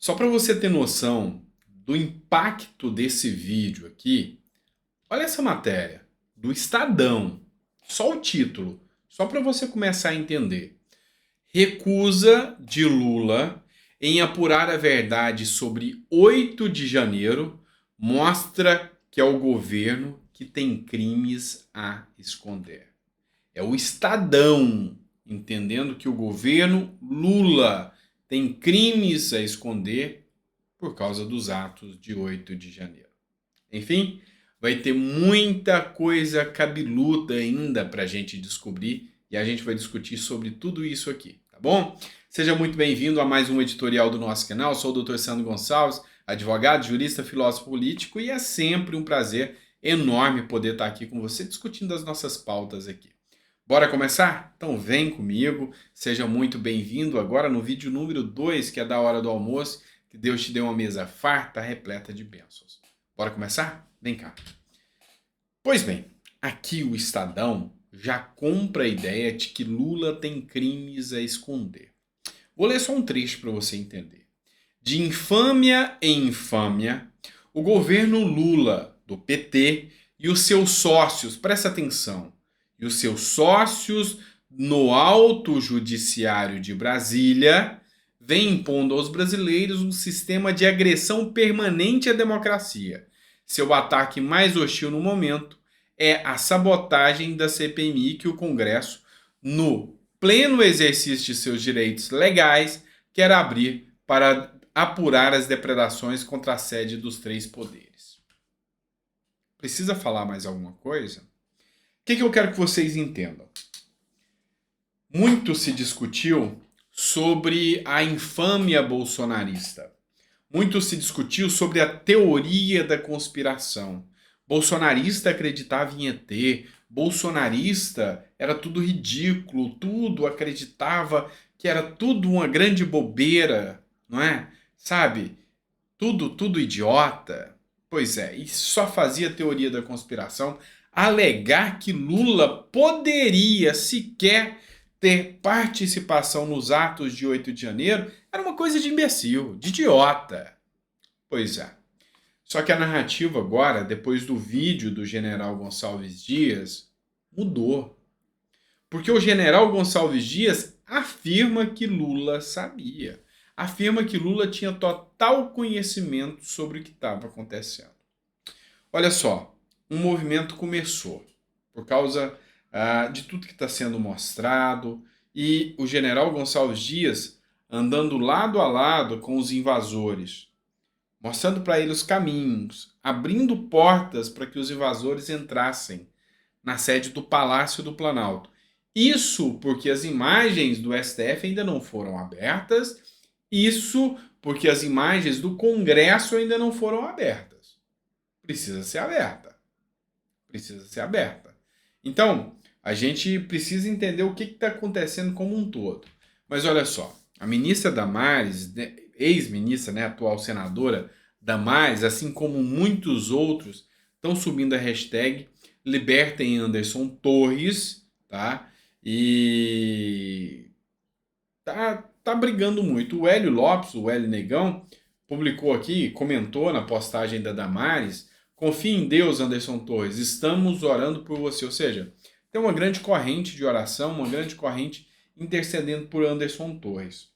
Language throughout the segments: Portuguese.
Só para você ter noção do impacto desse vídeo aqui, olha essa matéria do Estadão, só o título, só para você começar a entender. Recusa de Lula em apurar a verdade sobre 8 de janeiro mostra que é o governo que tem crimes a esconder. É o Estadão entendendo que o governo Lula tem crimes a esconder por causa dos atos de 8 de janeiro. Enfim, vai ter muita coisa cabeluda ainda para a gente descobrir e a gente vai discutir sobre tudo isso aqui, tá bom? Seja muito bem-vindo a mais um editorial do nosso canal. Sou o Dr. Sandro Gonçalves, advogado, jurista, filósofo político, e é sempre um prazer enorme poder estar aqui com você discutindo as nossas pautas aqui. Bora começar? Então vem comigo, seja muito bem-vindo agora no vídeo número 2, que é da hora do almoço. Que Deus te dê uma mesa farta, repleta de bênçãos. Bora começar? Vem cá. Pois bem, aqui o Estadão já compra a ideia de que Lula tem crimes a esconder. Vou ler só um trecho para você entender. De infâmia em infâmia, o governo Lula, do PT, e os seus sócios, presta atenção, e os seus sócios no Alto Judiciário de Brasília vem impondo aos brasileiros um sistema de agressão permanente à democracia. Seu ataque mais hostil no momento é a sabotagem da CPMI que o Congresso, no pleno exercício de seus direitos legais, quer abrir para apurar as depredações contra a sede dos três poderes. Precisa falar mais alguma coisa? O que eu quero que vocês entendam? Muito se discutiu sobre a infâmia bolsonarista. Muito se discutiu sobre a teoria da conspiração. Bolsonarista acreditava em ET, bolsonarista era tudo ridículo, tudo acreditava que era tudo uma grande bobeira, não é? Sabe? Tudo idiota. Pois é, e só fazia teoria da conspiração alegar que Lula poderia sequer ter participação nos atos de 8 de janeiro era uma coisa de imbecil, de idiota. Pois é. Só que a narrativa agora, depois do vídeo do general Gonçalves Dias, mudou. Porque o general Gonçalves Dias afirma que Lula sabia. Afirma que Lula tinha total conhecimento sobre o que estava acontecendo. Olha só, um movimento começou por causa de tudo que está sendo mostrado e o general Gonçalves Dias andando lado a lado com os invasores, mostrando para eles os caminhos, abrindo portas para que os invasores entrassem na sede do Palácio do Planalto. Isso porque as imagens do STF ainda não foram abertas, isso porque as imagens do Congresso ainda não foram abertas. Precisa ser aberta. Precisa ser aberta. Então, a gente precisa entender o que está acontecendo como um todo. Mas olha só, a ministra Damares, ex-ministra, né, atual senadora Damares, assim como muitos outros, estão subindo a hashtag Libertem Anderson Torres, tá? E tá brigando muito. O Hélio Lopes, o Hélio Negão, publicou aqui, comentou na postagem da Damares: confie em Deus, Anderson Torres, estamos orando por você. Ou seja, tem uma grande corrente de oração, uma grande corrente intercedendo por Anderson Torres.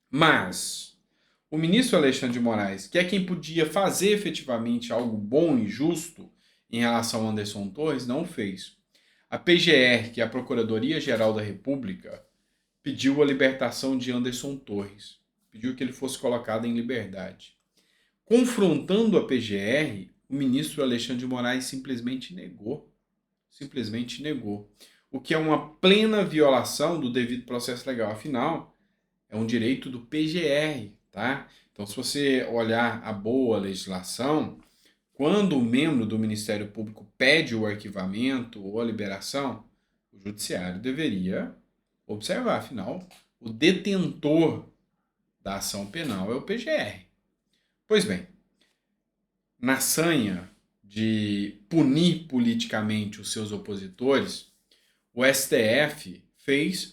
Mas o ministro Alexandre de Moraes, que é quem podia fazer efetivamente algo bom e justo em relação a Anderson Torres, não fez. A PGR, que é a Procuradoria-Geral da República, pediu a libertação de Anderson Torres. Pediu que ele fosse colocado em liberdade. Confrontando a PGR, o ministro Alexandre de Moraes simplesmente negou. Simplesmente negou. O que é uma plena violação do devido processo legal. Afinal, é um direito do PGR, tá? Então, se você olhar a boa legislação, quando o membro do Ministério Público pede o arquivamento ou a liberação, o judiciário deveria observar. Afinal, o detentor da ação penal é o PGR. Pois bem, na sanha de punir politicamente os seus opositores, o STF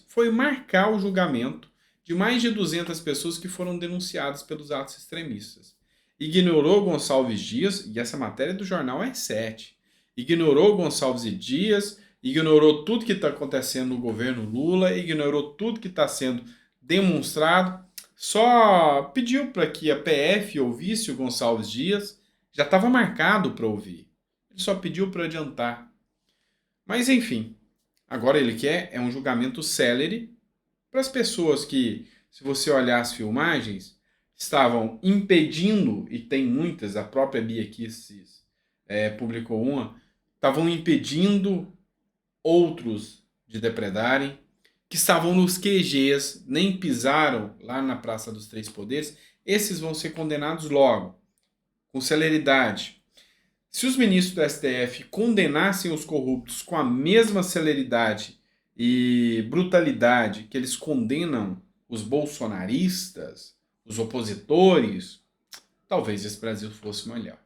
foi marcar o julgamento de mais de 200 pessoas que foram denunciadas pelos atos extremistas. Ignorou Gonçalves Dias, e essa matéria do jornal R7. Ignorou Gonçalves Dias, ignorou tudo que está acontecendo no governo Lula, ignorou tudo que está sendo demonstrado, só pediu para que a PF ouvisse o Gonçalves Dias, já estava marcado para ouvir. Ele só pediu para adiantar. Mas enfim, agora ele quer um julgamento célere para as pessoas que, se você olhar as filmagens, estavam impedindo, e tem muitas, a própria Bia Kicis publicou uma, estavam impedindo outros de depredarem, que estavam nos QGs, nem pisaram lá na Praça dos Três Poderes, esses vão ser condenados logo, com celeridade. Se os ministros do STF condenassem os corruptos com a mesma celeridade e brutalidade que eles condenam os bolsonaristas, os opositores, talvez esse Brasil fosse melhor.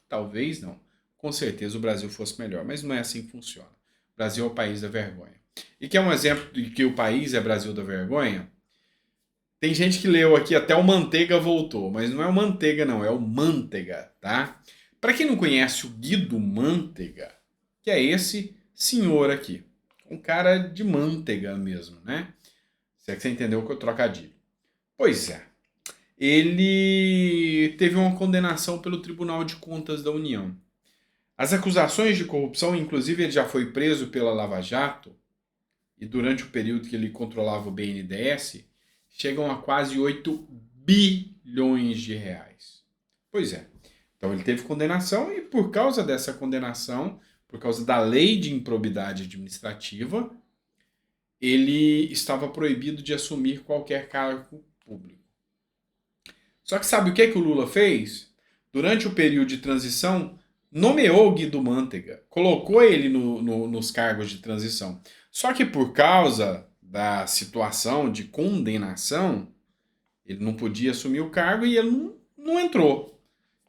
Talvez não. Com certeza o Brasil fosse melhor, mas não é assim que funciona. O Brasil é o país da vergonha. E quer um exemplo de que o país é Brasil da vergonha? Tem gente que leu aqui até o Manteiga voltou, mas não é o Manteiga não, é o Manteiga, tá? Para quem não conhece o Guido Mantega, que é esse senhor aqui, um cara de manteiga mesmo, né? Se é que você entendeu o que eu trocadilho. Pois é, ele teve uma condenação pelo Tribunal de Contas da União. As acusações de corrupção, inclusive ele já foi preso pela Lava Jato, e durante o período que ele controlava o BNDES, chegam a quase 8 bilhões de reais. Pois é. Então ele teve condenação e por causa dessa condenação, por causa da lei de improbidade administrativa, ele estava proibido de assumir qualquer cargo público. Só que sabe o que o Lula fez? Durante o período de transição, nomeou o Guido Mantega, colocou ele nos cargos de transição. Só que por causa da situação de condenação, ele não podia assumir o cargo e ele não entrou.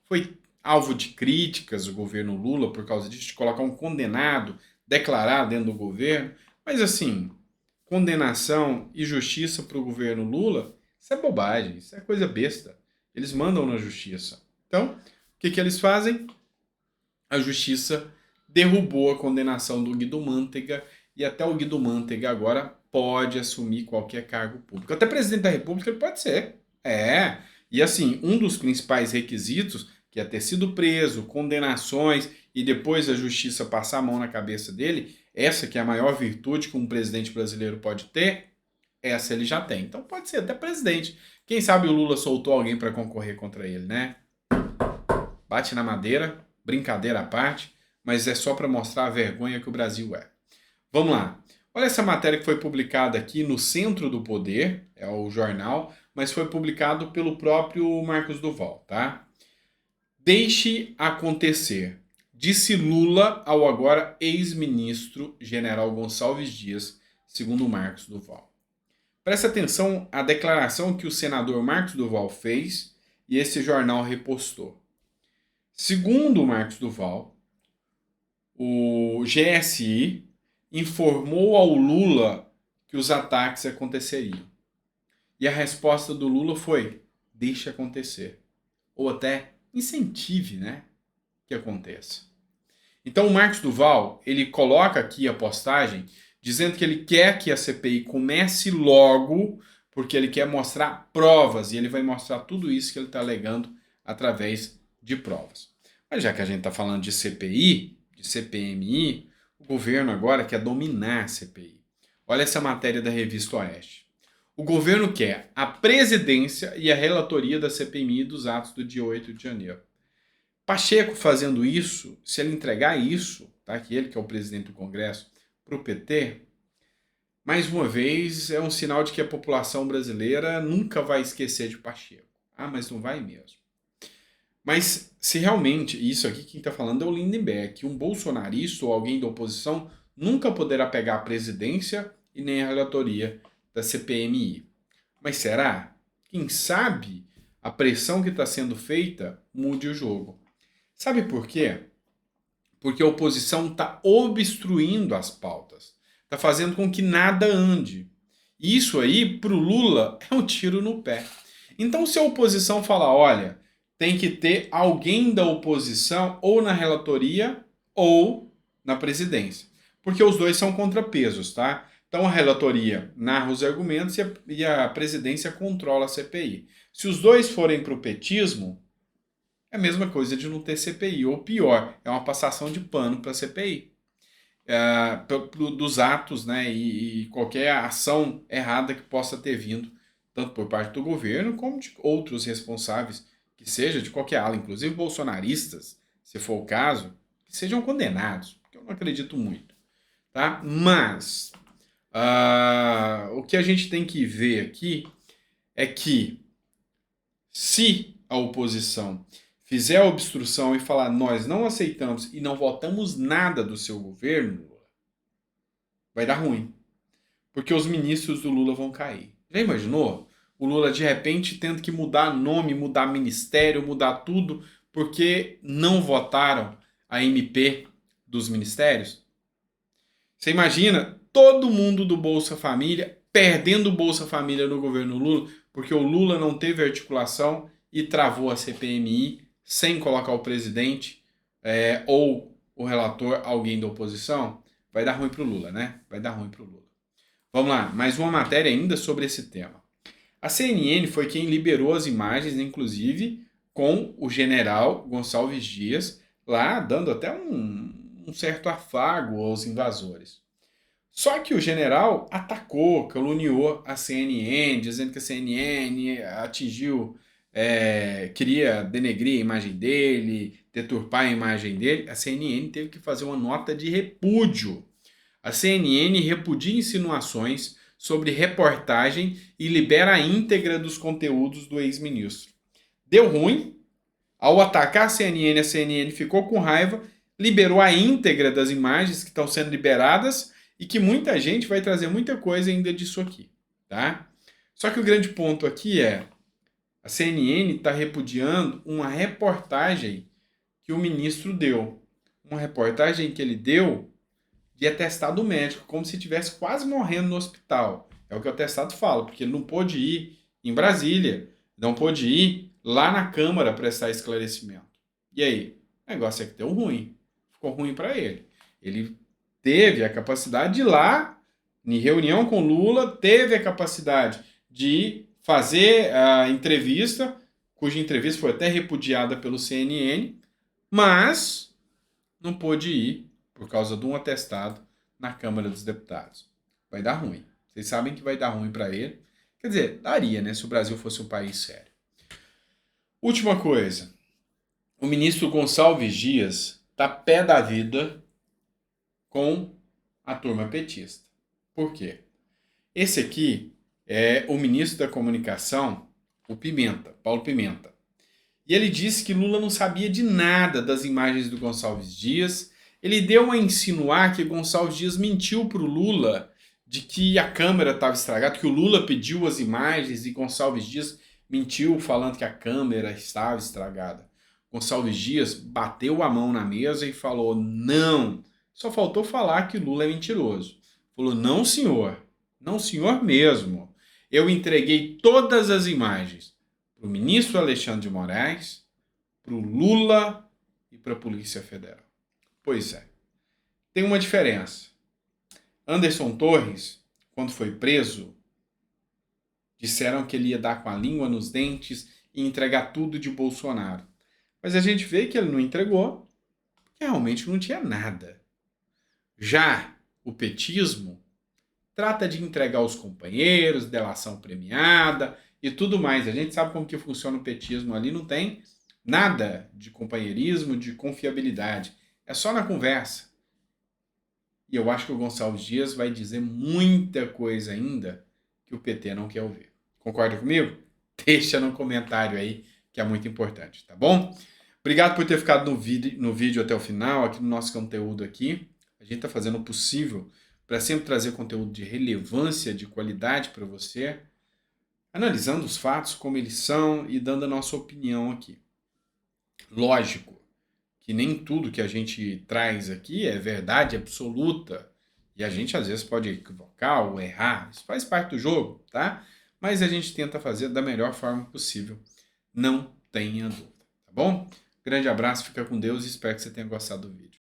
Foi alvo de críticas o governo Lula por causa disso, de colocar um condenado declarado dentro do governo. Mas assim, condenação e justiça para o governo Lula, isso é bobagem, isso é coisa besta. Eles mandam na justiça. Então, o que eles fazem? A justiça derrubou a condenação do Guido Mantega e até o Guido Mantega agora pode assumir qualquer cargo público. Até presidente da República ele pode ser. E assim, um dos principais requisitos que é ter sido preso, condenações e depois a justiça passar a mão na cabeça dele, essa que é a maior virtude que um presidente brasileiro pode ter, essa ele já tem. Então pode ser até presidente. Quem sabe o Lula soltou alguém para concorrer contra ele, né? Bate na madeira, brincadeira à parte, mas é só para mostrar a vergonha que o Brasil é. Vamos lá. Olha essa matéria que foi publicada aqui no Centro do Poder, é o jornal, mas foi publicado pelo próprio Marcos Duval, tá? Deixe acontecer, disse Lula ao agora ex-ministro General Gonçalves Dias, segundo Marcos Duval. Preste atenção à declaração que o senador Marcos Duval fez e esse jornal repostou. Segundo Marcos Duval, o GSI informou ao Lula que os ataques aconteceriam. E a resposta do Lula foi: deixe acontecer. Ou até incentive, né, que aconteça. Então o Marcos Duval, ele coloca aqui a postagem dizendo que ele quer que a CPI comece logo, porque ele quer mostrar provas, e ele vai mostrar tudo isso que ele está alegando através de provas. Mas já que a gente está falando de CPI, de CPMI, o governo agora quer dominar a CPI. Olha essa matéria da Revista Oeste. O governo quer a presidência e a relatoria da CPMI dos atos do dia 8 de janeiro. Pacheco fazendo isso, se ele entregar isso, tá, que ele que é o presidente do Congresso, para o PT, mais uma vez é um sinal de que a população brasileira nunca vai esquecer de Pacheco. Ah, mas não vai mesmo. Mas se realmente, isso aqui quem está falando é o Lindenberg, que um bolsonarista ou alguém da oposição nunca poderá pegar a presidência e nem a relatoria da CPMI. Mas será? Quem sabe a pressão que está sendo feita mude o jogo. Sabe por quê? Porque a oposição está obstruindo as pautas. Está fazendo com que nada ande. Isso aí, para o Lula, é um tiro no pé. Então, se a oposição falar, olha, tem que ter alguém da oposição ou na relatoria ou na presidência. Porque os dois são contrapesos, tá? Então, a relatoria narra os argumentos e a presidência controla a CPI. Se os dois forem para o petismo, é a mesma coisa de não ter CPI. Ou pior, é uma passação de pano para a CPI. Dos atos, né, e qualquer ação errada que possa ter vindo, tanto por parte do governo como de outros responsáveis, que seja de qualquer ala, inclusive bolsonaristas, se for o caso, que sejam condenados, porque eu não acredito muito, tá? Mas o que a gente tem que ver aqui é que se a oposição fizer a obstrução e falar nós não aceitamos e não votamos nada do seu governo, vai dar ruim. Porque os ministros do Lula vão cair. Já imaginou? O Lula de repente tendo que mudar nome, mudar ministério, mudar tudo, porque não votaram a MP dos ministérios? Você imagina todo mundo do Bolsa Família perdendo o Bolsa Família no governo Lula, porque o Lula não teve articulação e travou a CPMI sem colocar o presidente ou o relator, alguém da oposição? Vai dar ruim pro Lula, né? Vai dar ruim pro Lula. Vamos lá, mais uma matéria ainda sobre esse tema. A CNN foi quem liberou as imagens, inclusive com o general Gonçalves Dias, lá dando até um certo afago aos invasores. Só que o general atacou, caluniou a CNN, dizendo que a CNN atingiu, queria denegrir a imagem dele, deturpar a imagem dele. A CNN teve que fazer uma nota de repúdio. A CNN repudia insinuações sobre reportagem e libera a íntegra dos conteúdos do ex-ministro. Deu ruim. Ao atacar a CNN ficou com raiva, liberou a íntegra das imagens que estão sendo liberadas e que muita gente vai trazer muita coisa ainda disso aqui, tá? Só que o grande ponto aqui é a CNN está repudiando uma reportagem que o ministro deu. Uma reportagem que ele deu de atestado médico, como se estivesse quase morrendo no hospital. É o que o atestado fala, porque ele não pôde ir em Brasília, não pôde ir lá na Câmara prestar esclarecimento. E aí? O negócio é que deu ruim. Ficou ruim para ele. Ele teve a capacidade de ir lá, em reunião com Lula, teve a capacidade de fazer a entrevista, cuja entrevista foi até repudiada pelo CNN, mas não pôde ir por causa de um atestado na Câmara dos Deputados. Vai dar ruim. Vocês sabem que vai dar ruim para ele. Quer dizer, daria, né, se o Brasil fosse um país sério. Última coisa. O ministro Gonçalves Dias tá pé da vida com a turma petista. Por quê? Esse aqui é o ministro da Comunicação, o Pimenta, Paulo Pimenta. E ele disse que Lula não sabia de nada das imagens do Gonçalves Dias. Ele deu a insinuar que Gonçalves Dias mentiu para o Lula de que a câmera estava estragada, que o Lula pediu as imagens e Gonçalves Dias mentiu falando que a câmera estava estragada. Gonçalves Dias bateu a mão na mesa e falou: não, só faltou falar que Lula é mentiroso. Falou: não, senhor, não, senhor mesmo. Eu entreguei todas as imagens para o ministro Alexandre de Moraes, para o Lula e para a Polícia Federal. Pois é. Tem uma diferença. Anderson Torres, quando foi preso, disseram que ele ia dar com a língua nos dentes e entregar tudo de Bolsonaro. Mas a gente vê que ele não entregou, porque realmente não tinha nada. Já o petismo trata de entregar os companheiros, delação premiada e tudo mais. A gente sabe como que funciona o petismo ali, não tem nada de companheirismo, de confiabilidade. É só na conversa. E eu acho que o Gonçalves Dias vai dizer muita coisa ainda que o PT não quer ouvir. Concorda comigo? Deixa no comentário aí, que é muito importante, tá bom? Obrigado por ter ficado no vídeo até o final, aqui no nosso conteúdo aqui. A gente está fazendo o possível para sempre trazer conteúdo de relevância, de qualidade para você, analisando os fatos como eles são e dando a nossa opinião aqui. Lógico que nem tudo que a gente traz aqui é verdade absoluta E a gente às vezes pode equivocar ou errar, isso faz parte do jogo, tá? Mas a gente tenta fazer da melhor forma possível. Não tenha dúvida, tá bom? Grande abraço, fica com Deus e espero que você tenha gostado do vídeo.